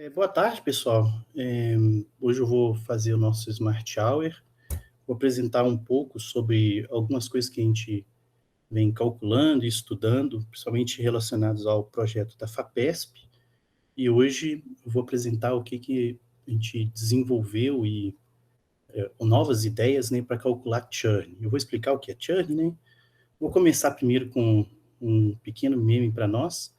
Boa tarde, pessoal. Hoje eu vou fazer o nosso Smart Hour. Vou apresentar um pouco sobre algumas coisas que a gente vem calculando e estudando, principalmente relacionados ao projeto da FAPESP. E hoje eu vou apresentar o que a gente desenvolveu e novas ideias, né, para calcular churn. Eu vou explicar o que é churn, né? Vou começar primeiro com um pequeno meme para nós.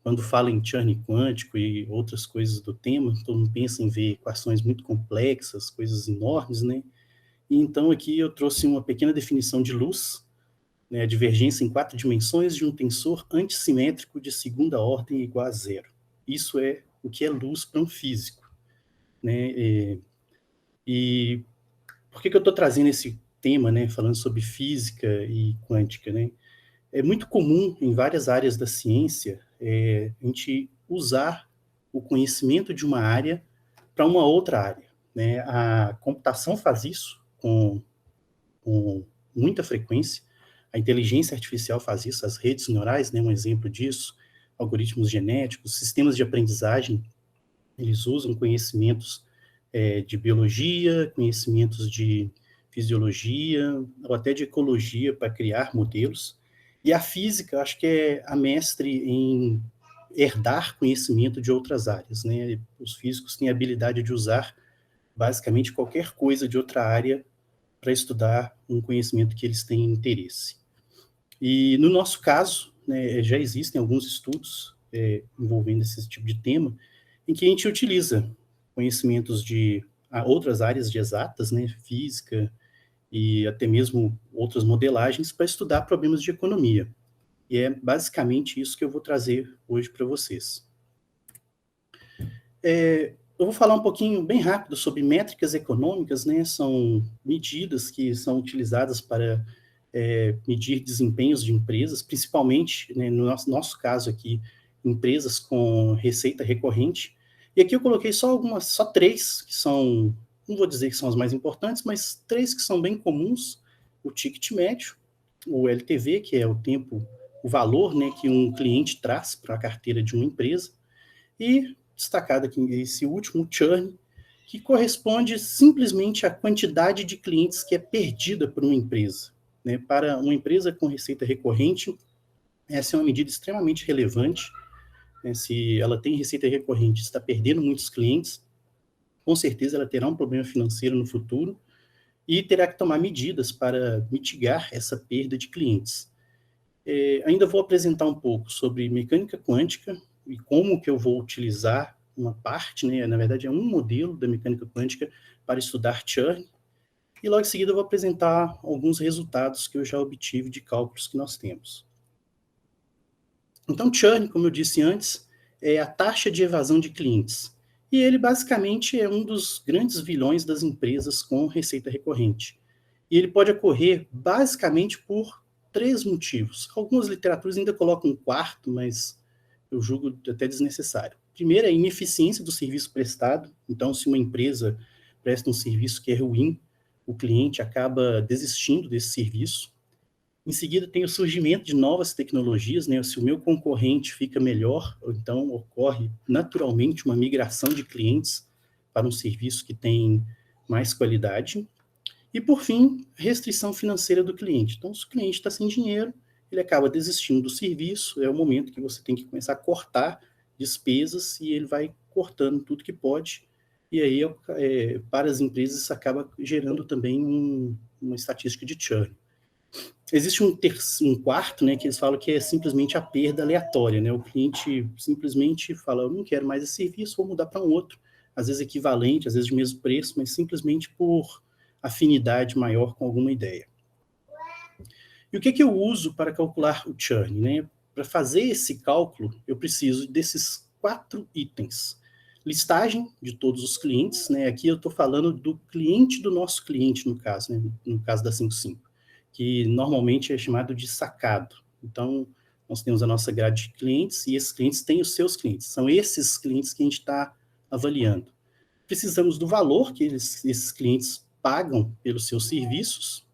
Quando fala em churn quântico e outras coisas do tema, todo mundo pensa em ver equações muito complexas, coisas enormes, né? E então aqui eu trouxe uma pequena definição de luz, né? A divergência em 4 dimensões de um tensor antissimétrico de segunda ordem igual a zero. Isso é o que é luz para um físico, né? E por que eu estou trazendo esse tema, né? Falando sobre física e quântica, né? É muito comum em várias áreas da ciência a gente usar o conhecimento de uma área para uma outra área, né? A computação faz isso com muita frequência, a inteligência artificial faz isso, as redes neurais, né, um exemplo disso, algoritmos genéticos, sistemas de aprendizagem, eles usam conhecimentos de biologia, conhecimentos de fisiologia, ou até de ecologia para criar modelos. E a física, acho que é a mestre em herdar conhecimento de outras áreas, né? Os físicos têm a habilidade de usar basicamente qualquer coisa de outra área para estudar um conhecimento que eles têm interesse. E no nosso caso, né, já existem alguns estudos envolvendo esse tipo de tema, em que a gente utiliza conhecimentos de outras áreas de exatas, né, física e até mesmo outras modelagens para estudar problemas de economia. E é basicamente isso que eu vou trazer hoje para vocês. Eu vou falar um pouquinho bem rápido sobre métricas econômicas, né? São medidas que são utilizadas para medir desempenhos de empresas, principalmente, né, no nosso caso aqui, empresas com receita recorrente. E aqui eu coloquei só três que são, não vou dizer que são as mais importantes, mas três que são bem comuns: o ticket médio, o LTV, que é o valor, né, que um cliente traz para a carteira de uma empresa, e destacado aqui esse último, churn, que corresponde simplesmente à quantidade de clientes que é perdida por uma empresa, né? Para uma empresa com receita recorrente, essa é uma medida extremamente relevante, né? Se ela tem receita recorrente, está perdendo muitos clientes, com certeza ela terá um problema financeiro no futuro e terá que tomar medidas para mitigar essa perda de clientes. Ainda vou apresentar um pouco sobre mecânica quântica e como que eu vou utilizar uma parte, né, na verdade é um modelo da mecânica quântica para estudar churn, e logo em seguida eu vou apresentar alguns resultados que eu já obtive de cálculos que nós temos. Então, churn, como eu disse antes, é a taxa de evasão de clientes. E ele basicamente é um dos grandes vilões das empresas com receita recorrente. E ele pode ocorrer basicamente por três motivos. Algumas literaturas ainda colocam um quarto, mas eu julgo até desnecessário. Primeiro, é a ineficiência do serviço prestado. Então, se uma empresa presta um serviço que é ruim, o cliente acaba desistindo desse serviço. Em seguida, tem o surgimento de novas tecnologias, né? Se o meu concorrente fica melhor, então ocorre naturalmente uma migração de clientes para um serviço que tem mais qualidade. E, por fim, restrição financeira do cliente. Então, se o cliente está sem dinheiro, ele acaba desistindo do serviço, é o momento que você tem que começar a cortar despesas e ele vai cortando tudo que pode. E aí, para as empresas, isso acaba gerando também uma estatística de churn. Existe um quarto, né, que eles falam que é simplesmente a perda aleatória, né? O cliente simplesmente fala, eu não quero mais esse serviço, vou mudar para um outro, às vezes equivalente, às vezes de mesmo preço, mas simplesmente por afinidade maior com alguma ideia. E o que eu uso para calcular o churn, né? Para fazer esse cálculo, eu preciso desses 4 itens. Listagem de todos os clientes, né? Aqui eu estou falando do cliente do nosso cliente, no caso, né? No caso da 55, que normalmente é chamado de sacado. Então, nós temos a nossa grade de clientes e esses clientes têm os seus clientes. São esses clientes que a gente está avaliando. Precisamos do valor que esses clientes pagam pelos seus serviços,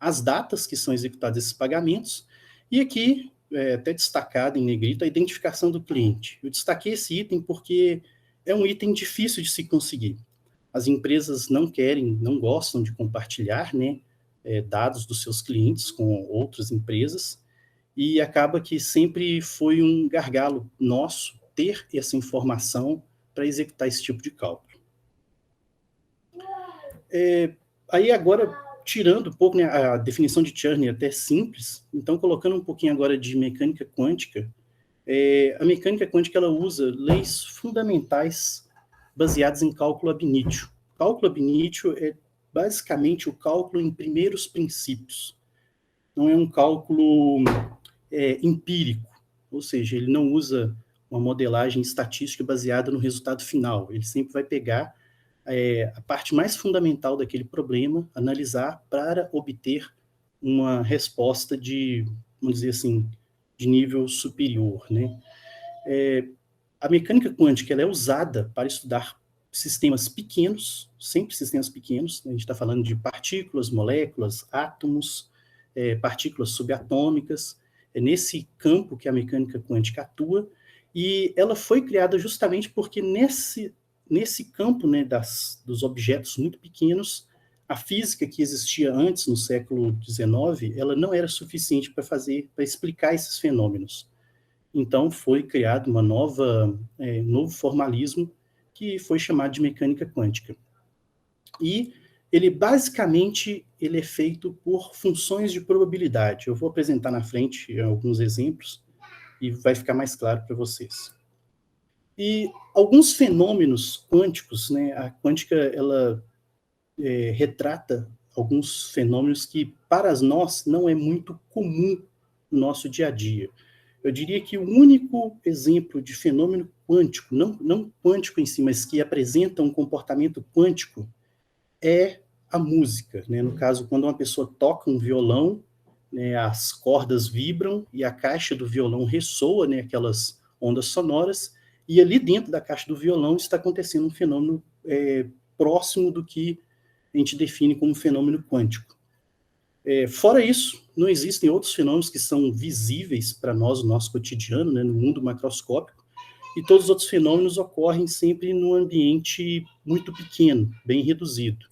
as datas que são executados esses pagamentos, e aqui, até destacado em negrito, a identificação do cliente. Eu destaquei esse item porque é um item difícil de se conseguir. As empresas não querem, não gostam de compartilhar, né, dados dos seus clientes com outras empresas, e acaba que sempre foi um gargalo nosso ter essa informação para executar esse tipo de cálculo. Aí agora, tirando um pouco, né, a definição de Chern é até simples, então colocando um pouquinho agora de mecânica quântica, a mecânica quântica ela usa leis fundamentais baseadas em cálculo ab initio. Cálculo ab initio é basicamente o cálculo em primeiros princípios. Não é um cálculo empírico, ou seja, ele não usa uma modelagem estatística baseada no resultado final. Ele sempre vai pegar a parte mais fundamental daquele problema, analisar para obter uma resposta de, vamos dizer assim, de nível superior, né? A mecânica quântica ela é usada para estudar sistemas pequenos, sempre sistemas pequenos, né? A gente está falando de partículas, moléculas, átomos, partículas subatômicas, é nesse campo que a mecânica quântica atua, e ela foi criada justamente porque nesse campo, né, dos objetos muito pequenos, a física que existia antes, no século XIX, ela não era suficiente para explicar esses fenômenos. Então, foi criado um novo formalismo que foi chamado de mecânica quântica. E ele, basicamente, ele é feito por funções de probabilidade. Eu vou apresentar na frente alguns exemplos e vai ficar mais claro para vocês. E alguns fenômenos quânticos, né, a quântica, ela retrata alguns fenômenos que, para nós, não é muito comum no nosso dia a dia. Eu diria que o único exemplo de fenômeno quântico, não quântico em si, mas que apresenta um comportamento quântico, é a música, né? No caso, quando uma pessoa toca um violão, né, as cordas vibram e a caixa do violão ressoa, né, aquelas ondas sonoras, e ali dentro da caixa do violão está acontecendo um fenômeno próximo do que a gente define como fenômeno quântico. Fora isso, não existem outros fenômenos que são visíveis para nós, no nosso cotidiano, né, no mundo macroscópico, e todos os outros fenômenos ocorrem sempre num ambiente muito pequeno, bem reduzido.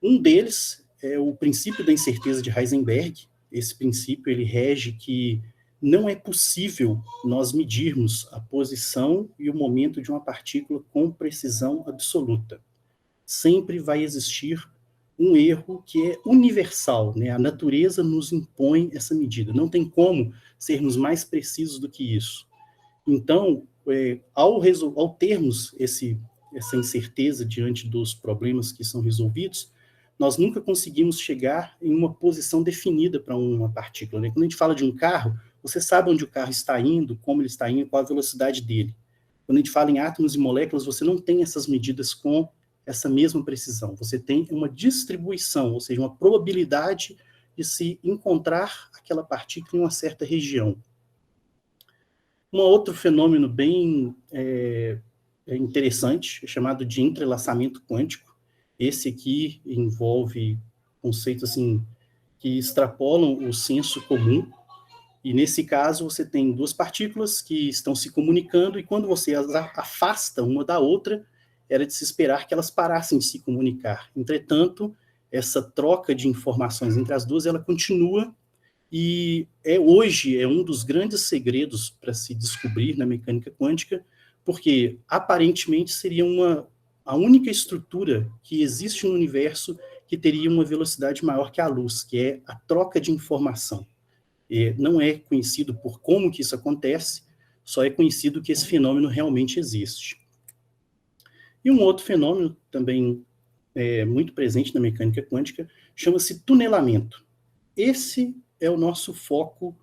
Um deles é o princípio da incerteza de Heisenberg. Esse princípio ele rege que não é possível nós medirmos a posição e o momento de uma partícula com precisão absoluta. Sempre vai existir um erro que é universal, né? A natureza nos impõe essa medida. Não tem como sermos mais precisos do que isso. Então, ao termos essa incerteza diante dos problemas que são resolvidos, nós nunca conseguimos chegar em uma posição definida para uma partícula, né? Quando a gente fala de um carro, você sabe onde o carro está indo, como ele está indo, qual a velocidade dele. Quando a gente fala em átomos e moléculas, você não tem essas medidas com essa mesma precisão. Você tem uma distribuição, ou seja, uma probabilidade de se encontrar aquela partícula em uma certa região. Um outro fenômeno bem interessante é chamado de entrelaçamento quântico. Esse aqui envolve conceitos assim, que extrapolam o senso comum, e nesse caso você tem duas partículas que estão se comunicando, e quando você as afasta uma da outra, era de se esperar que elas parassem de se comunicar. Entretanto, essa troca de informações entre as duas, ela continua, e hoje é um dos grandes segredos para se descobrir na mecânica quântica, porque aparentemente seria a única estrutura que existe no universo que teria uma velocidade maior que a luz, que é a troca de informação. Não é conhecido por como que isso acontece, só é conhecido que esse fenômeno realmente existe. E um outro fenômeno também muito presente na mecânica quântica chama-se tunelamento. Esse é o nosso foco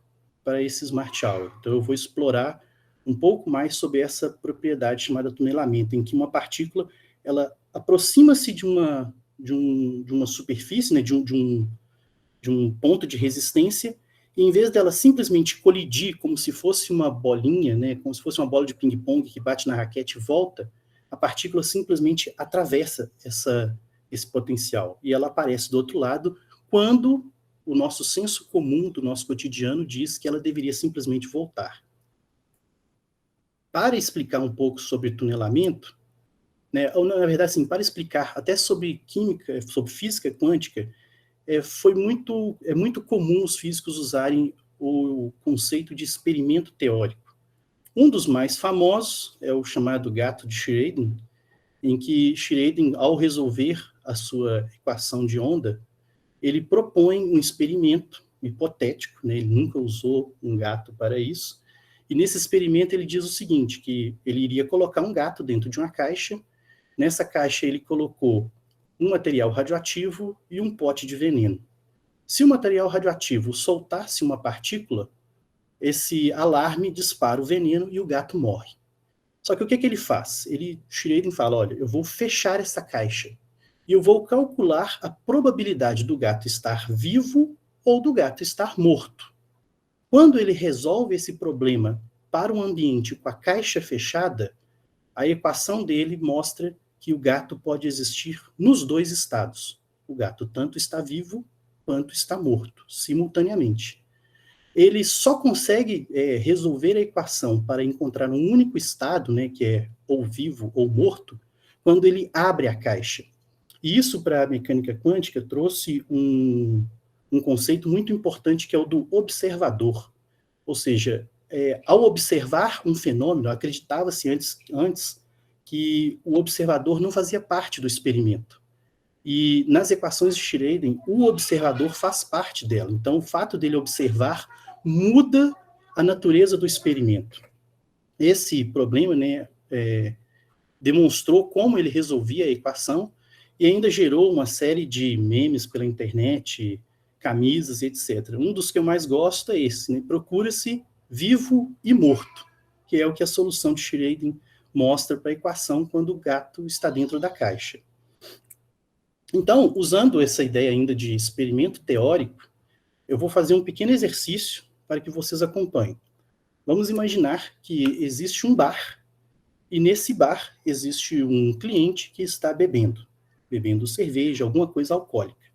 para esse Smart Hour. Então eu vou explorar um pouco mais sobre essa propriedade chamada tunelamento, em que uma partícula ela aproxima-se de uma superfície, né, de um ponto de resistência, e em vez dela simplesmente colidir como se fosse uma bolinha, né, como se fosse uma bola de ping-pong que bate na raquete e volta, a partícula simplesmente atravessa esse potencial, e ela aparece do outro lado quando o nosso senso comum do nosso cotidiano diz que ela deveria simplesmente voltar. para explicar um pouco sobre tunelamento, né, ou na verdade, assim, para explicar até sobre química, sobre física quântica, é muito comum os físicos usarem o conceito de experimento teórico. Um dos mais famosos é o chamado gato de Schrödinger, em que Schrödinger, ao resolver a sua equação de onda, ele propõe um experimento hipotético, né? Ele nunca usou um gato para isso, e nesse experimento ele diz o seguinte, que ele iria colocar um gato dentro de uma caixa, nessa caixa ele colocou um material radioativo e um pote de veneno. Se o material radioativo soltasse uma partícula, esse alarme dispara o veneno e o gato morre. Só que o que ele faz? Ele Schrödinger fala, olha, eu vou fechar essa caixa e eu vou calcular a probabilidade do gato estar vivo ou do gato estar morto. Quando ele resolve esse problema para um ambiente com a caixa fechada, a equação dele mostra que o gato pode existir nos dois estados. O gato tanto está vivo quanto está morto, simultaneamente. Ele só consegue resolver a equação para encontrar um único estado, né, que é ou vivo ou morto, quando ele abre a caixa. E isso, para a mecânica quântica, trouxe um conceito muito importante, que é o do observador. Ou seja, ao observar um fenômeno, acreditava-se antes que o observador não fazia parte do experimento. E nas equações de Schrödinger, o observador faz parte dela. Então, o fato dele observar muda a natureza do experimento. Esse problema, né, demonstrou como ele resolvia a equação e ainda gerou uma série de memes pela internet, camisas, etc. Um dos que eu mais gosto é esse, né? Procura-se vivo e morto, que é o que a solução de Schrödinger mostra para a equação quando o gato está dentro da caixa. Então, usando essa ideia ainda de experimento teórico, eu vou fazer um pequeno exercício para que vocês acompanhem. Vamos imaginar que existe um bar, e nesse bar existe um cliente que está bebendo cerveja, alguma coisa alcoólica.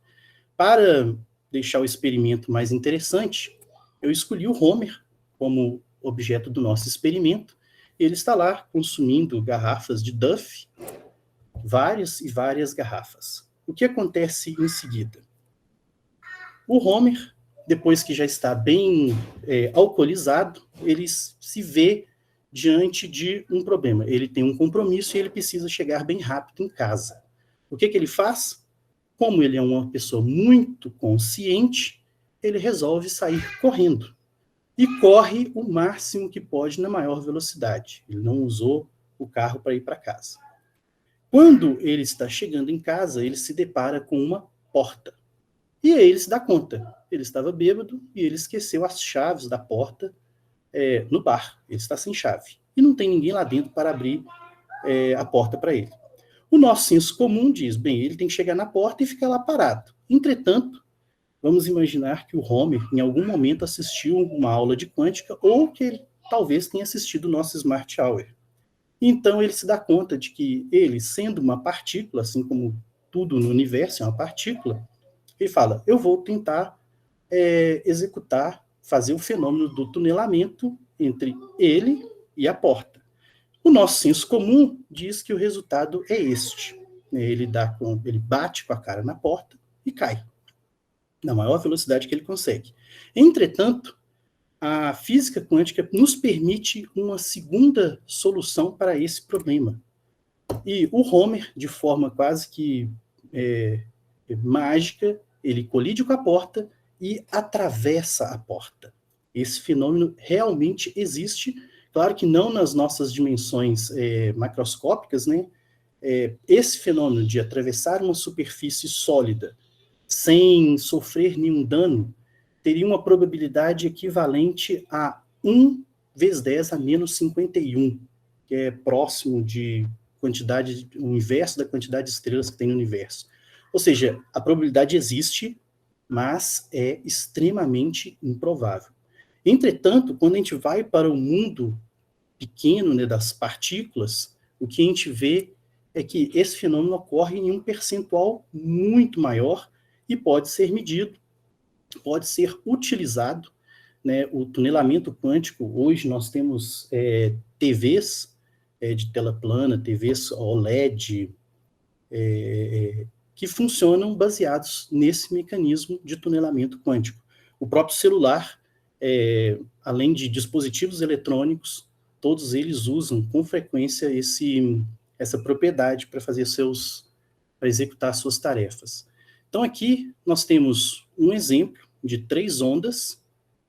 Para deixar o experimento mais interessante, eu escolhi o Homer como objeto do nosso experimento. Ele está lá consumindo garrafas de Duff, várias e várias garrafas. O que acontece em seguida? O Homer, depois que já está bem alcoolizado, ele se vê diante de um problema. Ele tem um compromisso e ele precisa chegar bem rápido em casa. O que ele faz? Como ele é uma pessoa muito consciente, ele resolve sair correndo. E corre o máximo que pode na maior velocidade. Ele não usou o carro para ir para casa. Quando ele está chegando em casa, ele se depara com uma porta. E aí ele se dá conta. Ele estava bêbado e ele esqueceu as chaves da porta no bar. Ele está sem chave. E não tem ninguém lá dentro para abrir a porta para ele. O nosso senso comum diz, bem, ele tem que chegar na porta e ficar lá parado. Entretanto, vamos imaginar que o Homer, em algum momento, assistiu uma aula de quântica ou que ele talvez tenha assistido o nosso Smart Hour. Então, ele se dá conta de que ele, sendo uma partícula, assim como tudo no universo é uma partícula, ele fala, eu vou tentar fazer o fenômeno do tunelamento entre ele e a porta. O nosso senso comum diz que o resultado é este. Ele bate com a cara na porta e cai, na maior velocidade que ele consegue. Entretanto, a física quântica nos permite uma segunda solução para esse problema. E o Homer, de forma quase que mágica, ele colide com a porta e atravessa a porta. Esse fenômeno realmente existe, claro que não nas nossas dimensões macroscópicas, né? Esse fenômeno de atravessar uma superfície sólida sem sofrer nenhum dano teria uma probabilidade equivalente a 1 vezes 10 a menos 51, que é próximo de o inverso da quantidade de estrelas que tem no universo. Ou seja, a probabilidade existe, mas é extremamente improvável. Entretanto, quando a gente vai para o mundo pequeno, né, das partículas, o que a gente vê é que esse fenômeno ocorre em um percentual muito maior e pode ser medido, pode ser utilizado, né, o tunelamento quântico. Hoje nós temos TVs de tela plana, TVs OLED, que funcionam baseados nesse mecanismo de tunelamento quântico. O próprio celular, além de dispositivos eletrônicos, todos eles usam com frequência essa propriedade para executar suas tarefas. Então aqui nós temos um exemplo de 3 ondas.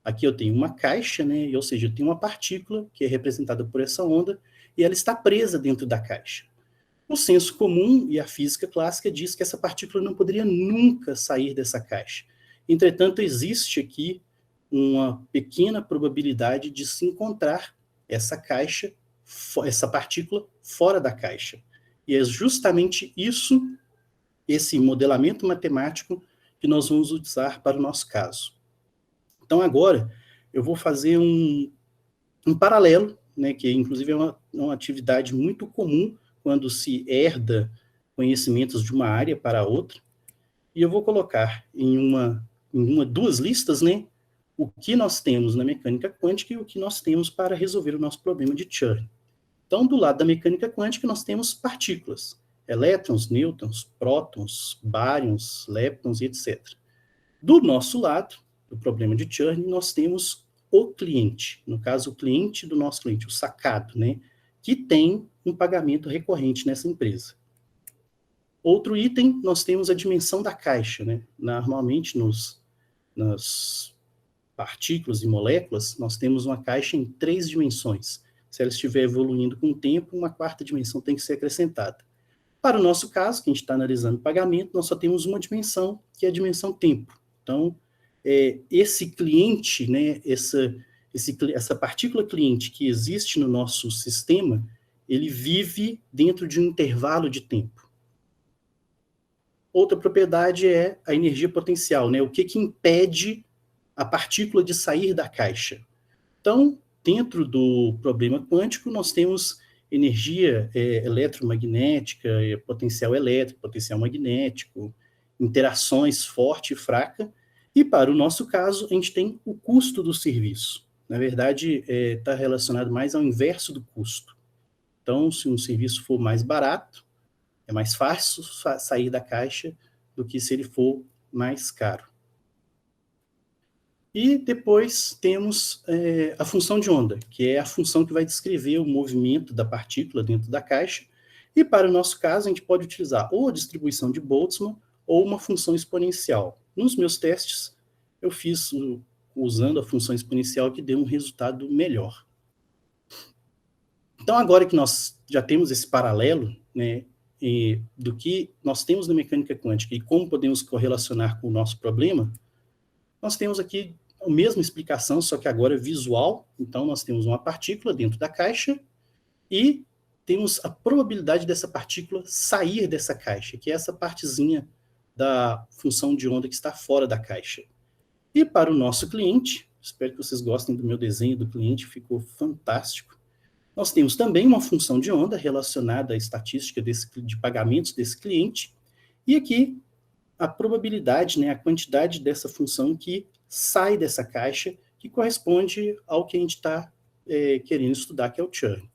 Aqui eu tenho uma caixa, né? Ou seja, eu tenho uma partícula que é representada por essa onda e ela está presa dentro da caixa. O senso comum e a física clássica diz que essa partícula não poderia nunca sair dessa caixa. Entretanto, existe aqui uma pequena probabilidade de se encontrar essa partícula fora da caixa. E é justamente isso, esse modelamento matemático, que nós vamos usar para o nosso caso. Então, agora, eu vou fazer um paralelo, né, que inclusive é uma atividade muito comum quando se herda conhecimentos de uma área para outra, e eu vou colocar em duas listas, né, o que nós temos na mecânica quântica e o que nós temos para resolver o nosso problema de Chern. Então, do lado da mecânica quântica, nós temos partículas, elétrons, nêutrons, prótons, bárions, leptons e etc. Do nosso lado, do problema de Chern, nós temos o cliente, no caso, o cliente do nosso cliente, o sacado, né, que tem um pagamento recorrente nessa empresa. Outro item, nós temos a dimensão da caixa, né? Normalmente, nas partículas e moléculas, nós temos uma caixa em 3 dimensões. Se ela estiver evoluindo com o tempo, uma 4ª dimensão tem que ser acrescentada. Para o nosso caso, que a gente está analisando o pagamento, nós só temos uma dimensão, que é a dimensão tempo. Então, esse cliente, né, essa partícula cliente que existe no nosso sistema, ele vive dentro de um intervalo de tempo. Outra propriedade é a energia potencial, né? O que impede a partícula de sair da caixa? Então, dentro do problema quântico, nós temos energia eletromagnética, potencial elétrico, potencial magnético, interações forte e fraca, e para o nosso caso, a gente tem o custo do serviço. Na verdade, está relacionado mais ao inverso do custo. Então, se um serviço for mais barato, é mais fácil sair da caixa do que se ele for mais caro. E depois temos a função de onda, que é a função que vai descrever o movimento da partícula dentro da caixa. E para o nosso caso, a gente pode utilizar ou a distribuição de Boltzmann ou uma função exponencial. Nos meus testes, eu fiz usando a função exponencial, que deu um resultado melhor. Então, agora que nós já temos esse paralelo, né, do que nós temos na mecânica quântica e como podemos correlacionar com o nosso problema, nós temos aqui a mesma explicação, só que agora visual. Então, nós temos uma partícula dentro da caixa e temos a probabilidade dessa partícula sair dessa caixa, que é essa partezinha da função de onda que está fora da caixa. E para o nosso cliente, espero que vocês gostem do meu desenho do cliente, ficou fantástico. Nós temos também uma função de onda relacionada à estatística de pagamentos desse cliente, e aqui a probabilidade, né, a quantidade dessa função que sai dessa caixa, que corresponde ao que a gente está querendo estudar, que é o Chern.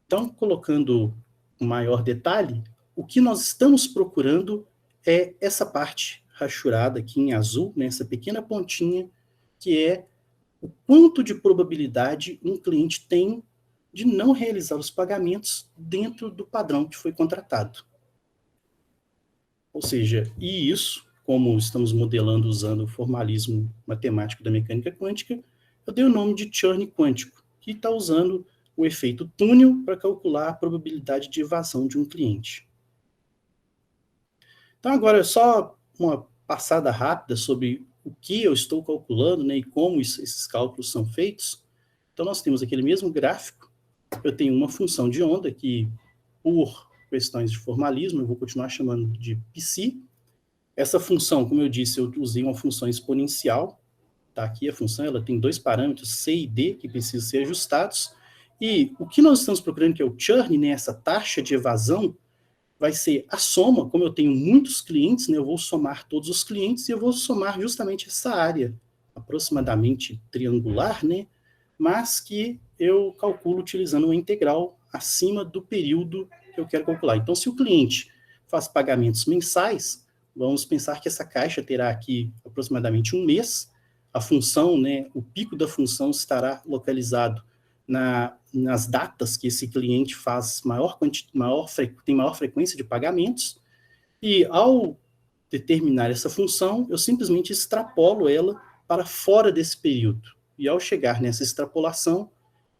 Então, colocando um maior detalhe, o que nós estamos procurando é essa parte rachurada aqui em azul, né, essa pequena pontinha, que é o quanto de probabilidade um cliente tem de não realizar os pagamentos dentro do padrão que foi contratado. Ou seja, e isso, como estamos modelando usando o formalismo matemático da mecânica quântica, eu dei o nome de Chern quântico, que está usando o efeito túnel para calcular a probabilidade de evasão de um cliente. Então, agora, só uma passada rápida sobre o que eu estou calculando, né, e como esses cálculos são feitos. Então, nós temos aquele mesmo gráfico. Eu tenho uma função de onda que, por questões de formalismo, eu vou continuar chamando de psi. Essa função, como eu disse, eu usei uma função exponencial. Tá aqui a função, ela tem 2 parâmetros, C e D, que precisam ser ajustados. E o que nós estamos procurando, que é o Chern, né, essa taxa de evasão, vai ser a soma. Como eu tenho muitos clientes, né, eu vou somar todos os clientes e eu vou somar justamente essa área, aproximadamente triangular, né, mas que eu calculo utilizando uma integral acima do período que eu quero calcular. Então, se o cliente faz pagamentos mensais, vamos pensar que essa caixa terá aqui aproximadamente um mês, a função, né, o pico da função estará localizado nas datas que esse cliente faz tem maior frequência de pagamentos, e ao determinar essa função, eu simplesmente extrapolo ela para fora desse período. E ao chegar nessa extrapolação,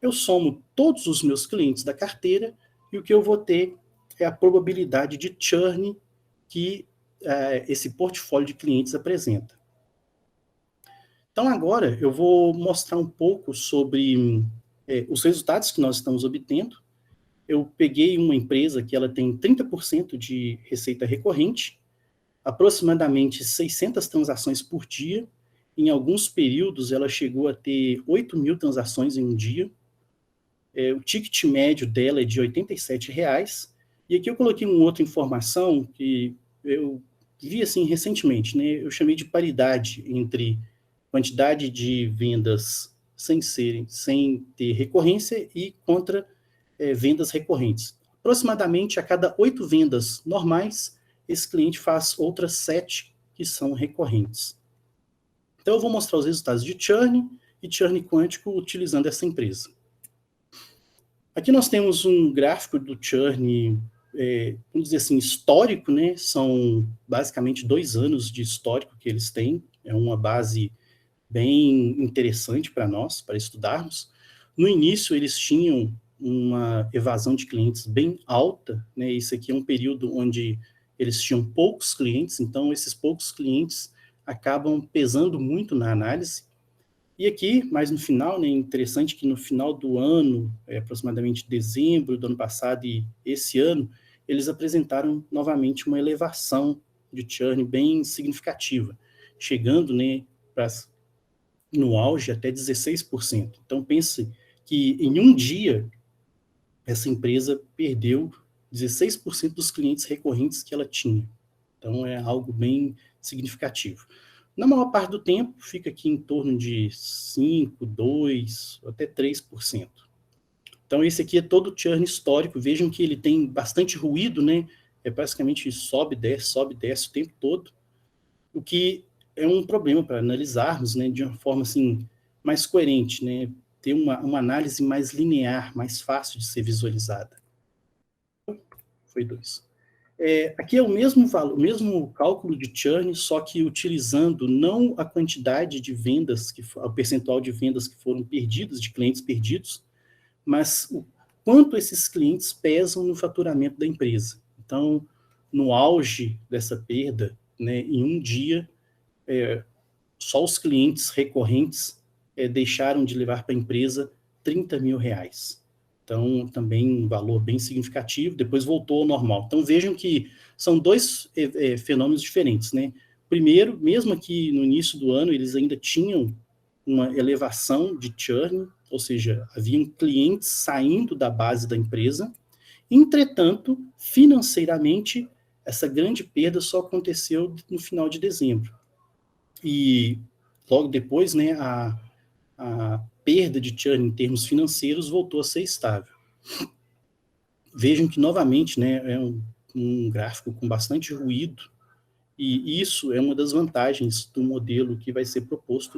eu somo todos os meus clientes da carteira e o que eu vou ter é a probabilidade de churn que esse portfólio de clientes apresenta. Então, agora eu vou mostrar um pouco sobre os resultados que nós estamos obtendo. Eu peguei uma empresa que ela tem 30% de receita recorrente, aproximadamente 600 transações por dia. Em alguns períodos, ela chegou a ter 8 mil transações em um dia. O ticket médio dela é de R$ 87,00. E aqui eu coloquei uma outra informação que eu vi assim recentemente, né? Eu chamei de paridade entre quantidade de vendas sem ter recorrência e contra vendas recorrentes. Aproximadamente a cada 8 vendas normais, esse cliente faz outras 7 que são recorrentes. Então, eu vou mostrar os resultados de churn e churn quântico utilizando essa empresa. Aqui nós temos um gráfico do churn, vamos dizer assim, histórico, né? São basicamente 2 anos de histórico que eles têm. É uma base bem interessante para nós, para estudarmos. No início, eles tinham uma evasão de clientes bem alta, né? Isso aqui é um período onde eles tinham poucos clientes, então esses poucos clientes acabam pesando muito na análise. E aqui, mais no final, né, interessante que no final do ano, aproximadamente dezembro do ano passado e esse ano, eles apresentaram novamente uma elevação de churn bem significativa, chegando, né, no auge até 16%. Então, pense que em um dia, essa empresa perdeu 16% dos clientes recorrentes que ela tinha. Então, é algo bem significativo. Na maior parte do tempo, fica aqui em torno de 5%, 2%, até 3%. Então, esse aqui é todo o churn histórico. Vejam que ele tem bastante ruído, né? Basicamente sobe, desce o tempo todo, o que é um problema para analisarmos, né, de uma forma assim, mais coerente, né? Ter uma análise mais linear, mais fácil de ser visualizada. Foi 2. Aqui é o mesmo valor, o mesmo cálculo de churn, só que utilizando não a quantidade de vendas, o percentual de vendas que foram perdidas, de clientes perdidos, mas o quanto esses clientes pesam no faturamento da empresa. Então, no auge dessa perda, né, em um dia, só os clientes recorrentes deixaram de levar para a empresa R$ 30 mil. Então, também um valor bem significativo, depois voltou ao normal. Então, vejam que são 2 fenômenos diferentes, né? Primeiro, mesmo aqui no início do ano, eles ainda tinham uma elevação de churn, ou seja, haviam clientes saindo da base da empresa. Entretanto, financeiramente, essa grande perda só aconteceu no final de dezembro. E logo depois, né, a perda de churn em termos financeiros voltou a ser estável. Vejam que, novamente, né, é um gráfico com bastante ruído, e isso é uma das vantagens do modelo que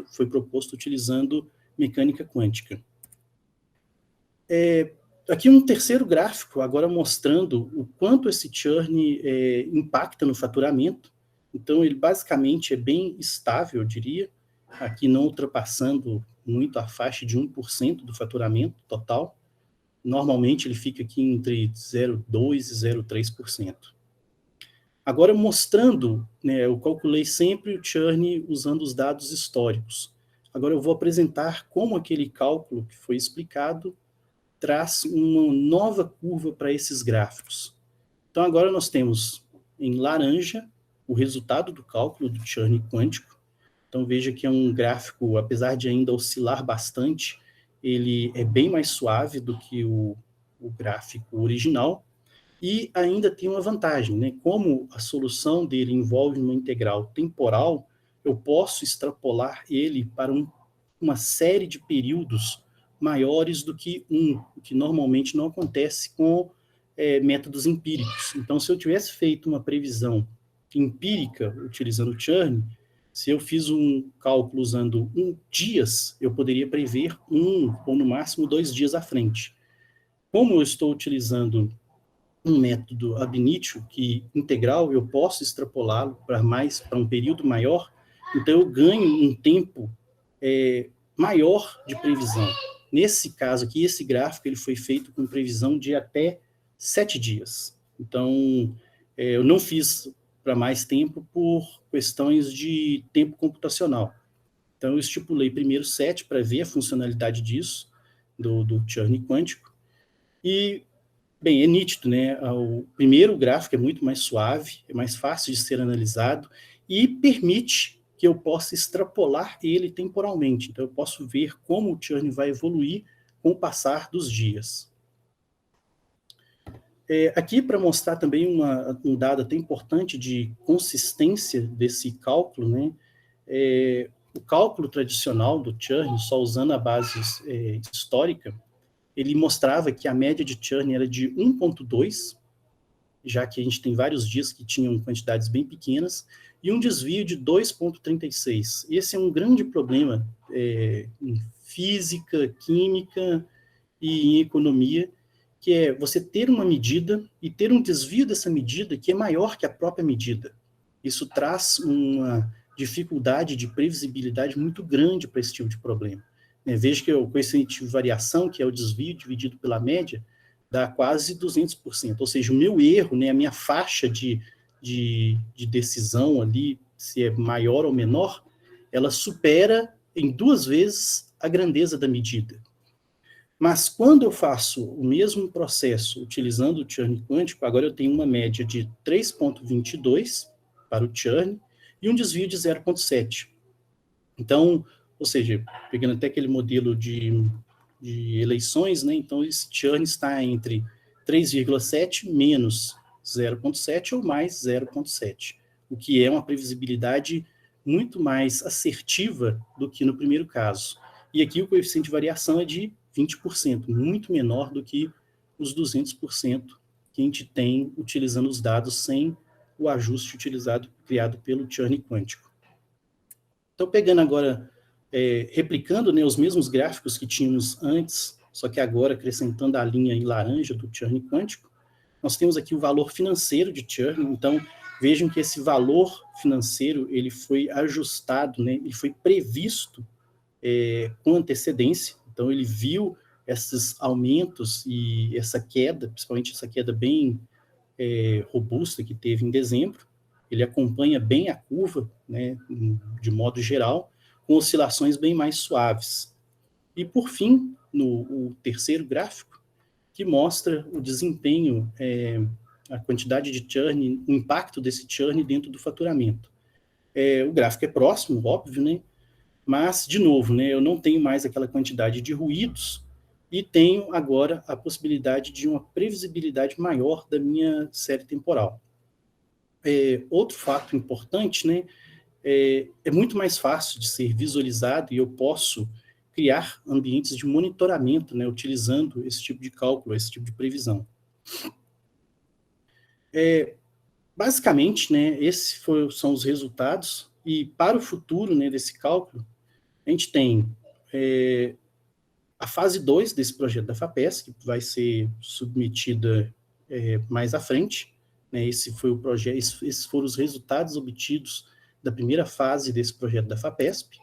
foi proposto utilizando mecânica quântica. Aqui um terceiro gráfico, agora mostrando o quanto esse churn impacta no faturamento. Então, ele basicamente é bem estável, eu diria, aqui não ultrapassando muito a faixa de 1% do faturamento total. Normalmente, ele fica aqui entre 0,2% e 0,3%. Agora, mostrando, né, eu calculei sempre o churn usando os dados históricos. Agora, eu vou apresentar como aquele cálculo que foi explicado traz uma nova curva para esses gráficos. Então, agora nós temos em laranja o resultado do cálculo do churn quântico. Então, veja que é um gráfico, apesar de ainda oscilar bastante, ele é bem mais suave do que o gráfico original, e ainda tem uma vantagem, né? Como a solução dele envolve uma integral temporal, eu posso extrapolar ele para uma série de períodos maiores do que 1, o que normalmente não acontece com métodos empíricos. Então, se eu tivesse feito uma previsão empírica utilizando o churn, se eu fiz um cálculo usando dias, eu poderia prever 1 ou no máximo 2 dias à frente. Como eu estou utilizando um método ab initio, que integral, eu posso extrapolá-lo para um período maior, então eu ganho um tempo maior de previsão. Nesse caso aqui, esse gráfico ele foi feito com previsão de até 7 dias. Então, eu não fiz para mais tempo por questões de tempo computacional. Então, eu estipulei primeiro 7 para ver a funcionalidade disso, do churn quântico. E, bem, é nítido, né? O primeiro gráfico é muito mais suave, é mais fácil de ser analisado e permite que eu possa extrapolar ele temporalmente. Então, eu posso ver como o churn vai evoluir com o passar dos dias. Aqui, para mostrar também um dado até importante de consistência desse cálculo, né? O cálculo tradicional do churn, só usando a base histórica, ele mostrava que a média de churn era de 1,2, já que a gente tem vários dias que tinham quantidades bem pequenas, e um desvio de 2,36. Esse é um grande problema em física, química e em economia, que é você ter uma medida e ter um desvio dessa medida que é maior que a própria medida. Isso traz uma dificuldade de previsibilidade muito grande para esse tipo de problema. Veja que o coeficiente de variação, que é o desvio dividido pela média, dá quase 200%. Ou seja, o meu erro, né, a minha faixa de decisão ali, se é maior ou menor, ela supera em 2 vezes a grandeza da medida. Mas quando eu faço o mesmo processo utilizando o churn quântico, agora eu tenho uma média de 3,22 para o churn e um desvio de 0,7. Então, ou seja, pegando até aquele modelo de eleições, né, então esse churn está entre 3,7 menos 0,7 ou mais 0,7, o que é uma previsibilidade muito mais assertiva do que no primeiro caso. E aqui o coeficiente de variação é de 20%, muito menor do que os 200% que a gente tem utilizando os dados sem o ajuste criado pelo churn quântico. Então, pegando agora, replicando, né, os mesmos gráficos que tínhamos antes, só que agora acrescentando a linha em laranja do churn quântico, nós temos aqui o valor financeiro de churn. Então, vejam que esse valor financeiro ele foi ajustado, né, ele foi previsto com antecedência. Então, ele viu esses aumentos e essa queda, principalmente essa queda bem robusta que teve em dezembro. Ele acompanha bem a curva, né, de modo geral, com oscilações bem mais suaves. E, por fim, o terceiro gráfico, que mostra o desempenho, a quantidade de churn, o impacto desse churn dentro do faturamento. O gráfico é próximo, óbvio, né? Mas, de novo, né, eu não tenho mais aquela quantidade de ruídos e tenho agora a possibilidade de uma previsibilidade maior da minha série temporal. Outro fato importante, né, é muito mais fácil de ser visualizado e eu posso criar ambientes de monitoramento, né, utilizando esse tipo de cálculo, esse tipo de previsão. Basicamente, né, esses são os resultados, e para o futuro, né, desse cálculo, a gente tem a fase 2 desse projeto da FAPESP, que vai ser submetida mais à frente, né, esse foi o projeto, esses foram os resultados obtidos da primeira fase desse projeto da FAPESP.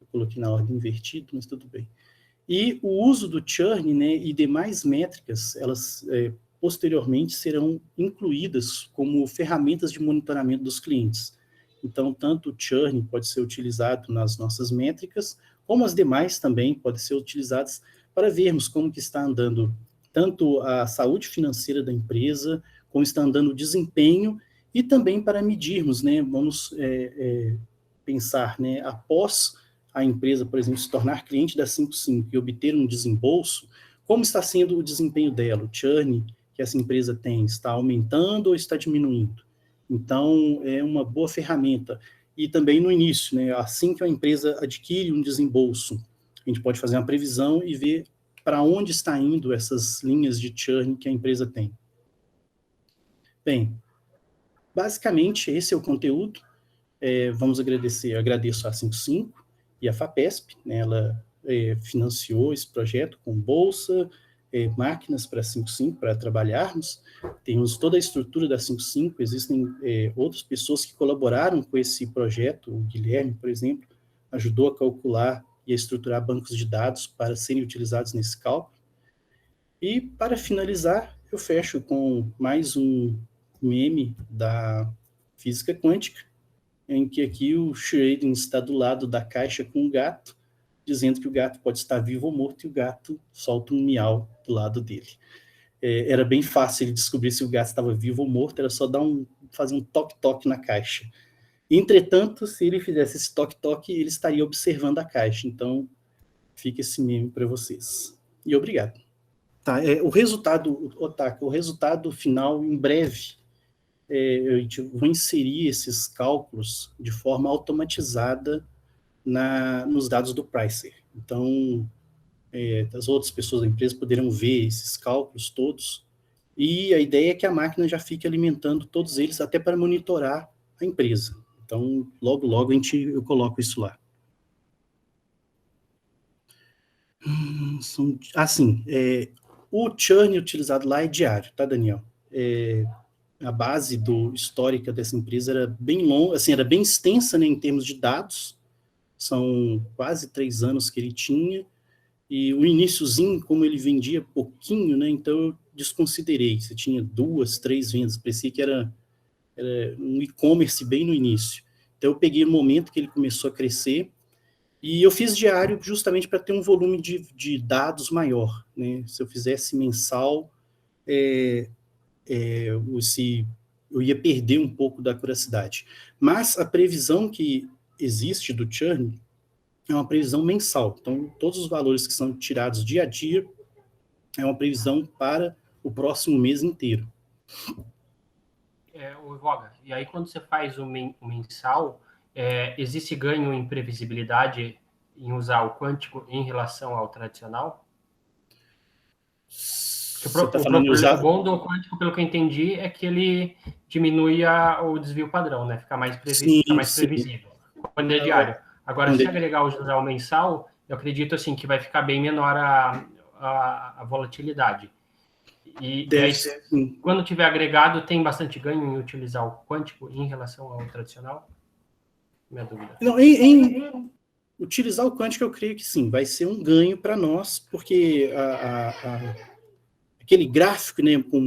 Eu coloquei na ordem invertida, mas tudo bem. E o uso do churn, né, e demais métricas, elas posteriormente serão incluídas como ferramentas de monitoramento dos clientes. Então, tanto o churn pode ser utilizado nas nossas métricas, como as demais também podem ser utilizadas para vermos como que está andando tanto a saúde financeira da empresa, como está andando o desempenho, e também para medirmos, né, vamos pensar, né, após a empresa, por exemplo, se tornar cliente da 55 e obter um desembolso, como está sendo o desempenho dela, o churn que essa empresa tem, está aumentando ou está diminuindo? Então, é uma boa ferramenta. E também no início, né, assim que a empresa adquire um desembolso, a gente pode fazer uma previsão e ver para onde está indo essas linhas de churn que a empresa tem. Bem, basicamente esse é o conteúdo. Agradeço a 55 e a FAPESP, né, ela financiou esse projeto com bolsa, máquinas para a 55 para trabalharmos. Temos toda a estrutura da 55, existem outras pessoas que colaboraram com esse projeto. O Guilherme, por exemplo, ajudou a calcular e a estruturar bancos de dados para serem utilizados nesse cálculo. E, para finalizar, eu fecho com mais um meme da física quântica, em que aqui o Schrödinger está do lado da caixa com o gato, dizendo que o gato pode estar vivo ou morto, e o gato solta um miau do lado dele. Era bem fácil ele descobrir se o gato estava vivo ou morto, era só fazer um toque-toque na caixa. Entretanto, se ele fizesse esse toque-toque, ele estaria observando a caixa. Então, fica esse meme para vocês. E obrigado. Tá, o resultado, Otaka, o resultado final, em breve, eu vou inserir esses cálculos de forma automatizada nos dados do Pricer. Então, as outras pessoas da empresa poderão ver esses cálculos todos, e a ideia é que a máquina já fique alimentando todos eles, até para monitorar a empresa. Então, logo, logo eu coloco isso lá. Assim, o churn utilizado lá é diário, tá, Daniel? A base histórica dessa empresa era bem longa, assim, era bem extensa, né, em termos de dados. São quase 3 anos que ele tinha, e o iniciozinho, como ele vendia pouquinho, né, então eu desconsiderei. Você tinha 2, 3 vendas, parecia que era um e-commerce bem no início. Então eu peguei o momento que ele começou a crescer, e eu fiz diário justamente para ter um volume de dados maior, né? Se eu fizesse mensal, eu ia perder um pouco da curiosidade. Mas a previsão que existe do churn é uma previsão mensal. Então, todos os valores que são tirados dia a dia é uma previsão para o próximo mês inteiro. O Ivoga, e aí quando você faz o mensal, existe ganho em previsibilidade em usar o quântico em relação ao tradicional? O bom do quântico, pelo que eu entendi, é que ele diminui o desvio padrão, né? Fica mais previsível. Quando é diário. Agora, se agregar o mensal, eu acredito assim, que vai ficar bem menor a volatilidade. E aí, quando tiver agregado, tem bastante ganho em utilizar o quântico em relação ao tradicional? Minha dúvida. Não, em utilizar o quântico, eu creio que sim, vai ser um ganho para nós, porque aquele gráfico, né, com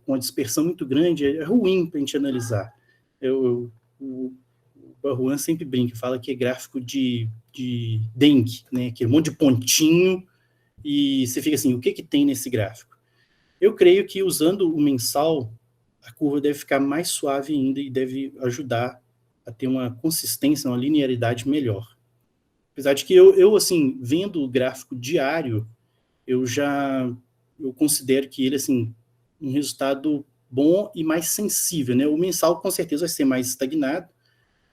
uma dispersão muito grande, é ruim para a gente analisar. O Juan sempre brinca, fala que é gráfico de dengue, né, que é um monte de pontinho, e você fica assim, o que tem nesse gráfico? Eu creio que usando o mensal, a curva deve ficar mais suave ainda e deve ajudar a ter uma consistência, uma linearidade melhor. Apesar de que eu assim, vendo o gráfico diário, eu considero que ele, assim, um resultado bom e mais sensível, né? O mensal, com certeza, vai ser mais estagnado,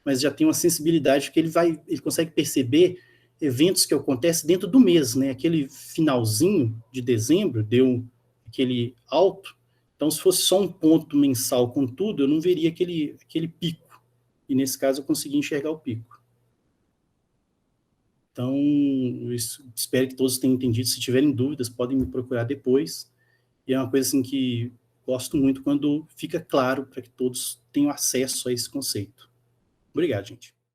mas já tem uma sensibilidade que ele consegue perceber eventos que acontecem dentro do mês, né? Aquele finalzinho de dezembro deu aquele alto, então se fosse só um ponto mensal com tudo, eu não veria aquele pico, e nesse caso eu consegui enxergar o pico. Então, espero que todos tenham entendido. Se tiverem dúvidas, podem me procurar depois, e é uma coisa assim que gosto muito quando fica claro para que todos tenham acesso a esse conceito. Obrigado, gente.